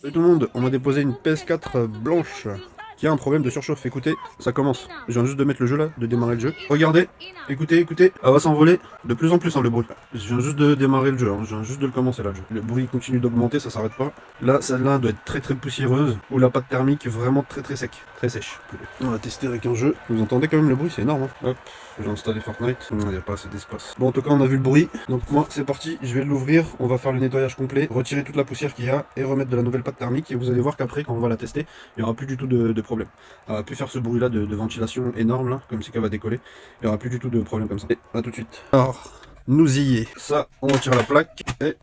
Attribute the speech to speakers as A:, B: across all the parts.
A: Salut tout le monde, on m'a déposé une PS4 blanche qui a un problème de surchauffe. Écoutez, ça commence. Je viens juste de mettre le jeu là, de démarrer le jeu. Regardez, écoutez, écoutez, elle va s'envoler de plus en plus le bruit. Je viens juste de démarrer le jeu, je viens juste de le commencer là le jeu. Le bruit continue d'augmenter, ça s'arrête pas. Là, celle-là doit être très poussiéreuse, ou la pâte thermique vraiment très sec, très sèche. On va tester avec un jeu. Vous entendez quand même le bruit, c'est énorme. Hop, j'ai installé Fortnite, il n'y a pas assez d'espace. Bon, en tout cas, on a vu le bruit, donc moi c'est parti, je vais l'ouvrir, on va faire le nettoyage complet, retirer toute la poussière qu'il y a et remettre de la nouvelle pâte thermique, et vous allez voir qu'après, quand on va la tester, il n'y aura plus du tout de problème. Elle va plus faire ce bruit là de ventilation énorme là, comme si qu'elle va décoller. Il n'y aura plus du tout de problème comme ça. Et à tout de suite. Alors, nous y est. Ça, on retire la plaque et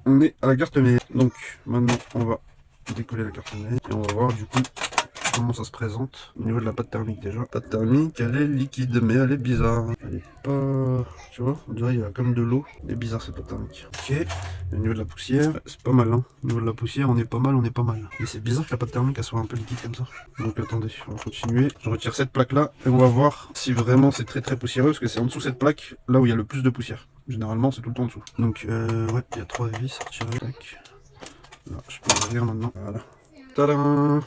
A: on est à la carte mère. Donc maintenant on va décoller la carte mère et on va voir du coup comment ça se présente au niveau de la pâte thermique déjà. La pâte thermique, elle est liquide, mais elle est bizarre. Elle est pas... Tu vois, on dirait qu'il y a comme de l'eau. Elle est bizarre cette pâte thermique. Ok. Et au niveau de la poussière, c'est pas mal. Hein. Au niveau de la poussière, on est pas mal. Et c'est bizarre que la pâte thermique elle soit un peu liquide comme ça. Donc attendez, on va continuer. Je retire cette plaque là et on va voir si vraiment c'est très poussiéreux, parce que c'est en dessous de cette plaque là où il y a le plus de poussière. Généralement, c'est tout le temps en dessous. Donc ouais, il y a 3 vis à retirer. Tac. Là, je peux ouvrir maintenant. Voilà. Tadam.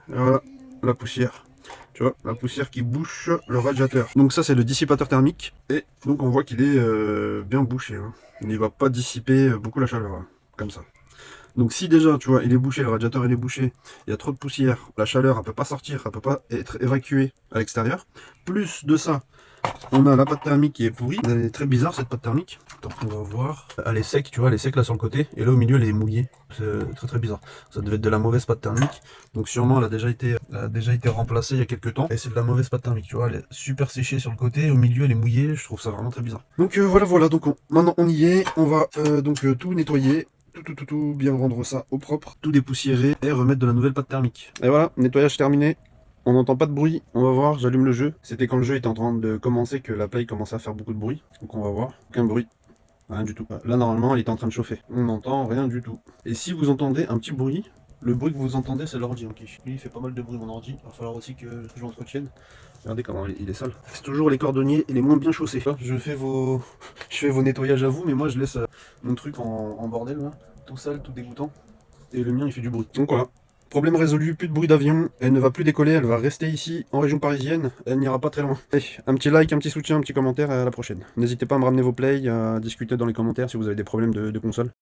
A: Et voilà, la poussière. Tu vois, la poussière qui bouche le radiateur. Donc ça, c'est le dissipateur thermique. Et donc on voit qu'il est bien bouché. Hein. Il ne va pas dissiper beaucoup la chaleur, hein, comme ça. Donc si déjà, tu vois, il est bouché, le radiateur il est bouché, il y a trop de poussière, la chaleur elle peut pas sortir, elle peut pas être évacuée à l'extérieur. Plus de ça, on a la pâte thermique qui est pourrie. Elle est très bizarre cette pâte thermique. Attends, on va voir. Elle est sec, tu vois, elle est sec là sur le côté. Et là au milieu elle est mouillée. C'est très bizarre. Ça devait être de la mauvaise pâte thermique. Donc sûrement elle a déjà été remplacée il y a quelques temps. Et c'est de la mauvaise pâte thermique, tu vois. Elle est super séchée sur le côté. Et au milieu elle est mouillée. Je trouve ça vraiment très bizarre. Donc voilà. Donc maintenant on y est. On va tout nettoyer. Tout, bien rendre ça au propre, tout dépoussiérer et remettre de la nouvelle pâte thermique. Et voilà, nettoyage terminé. On n'entend pas de bruit, on va voir, j'allume le jeu. C'était quand le jeu était en train de commencer que la play commençait à faire beaucoup de bruit. Donc on va voir, aucun bruit, rien du tout. Là normalement elle est en train de chauffer, on n'entend rien du tout. Et si vous entendez un petit bruit, le bruit que vous entendez c'est l'ordi. Lui il fait pas mal de bruit mon ordi, il va falloir aussi que je l'entretienne. Regardez comment il est sale. C'est toujours les cordonniers et les moins bien chaussés. Je fais vos nettoyages à vous, mais moi je laisse mon truc en bordel là. Tout sale, tout dégoûtant. Et le mien il fait du bruit. Donc voilà. Problème résolu, plus de bruit d'avion, elle ne va plus décoller, elle va rester ici en région parisienne, elle n'ira pas très loin. Allez, un petit like, un petit soutien, un petit commentaire et à la prochaine. N'hésitez pas à me ramener vos plays, à discuter dans les commentaires si vous avez des problèmes de console.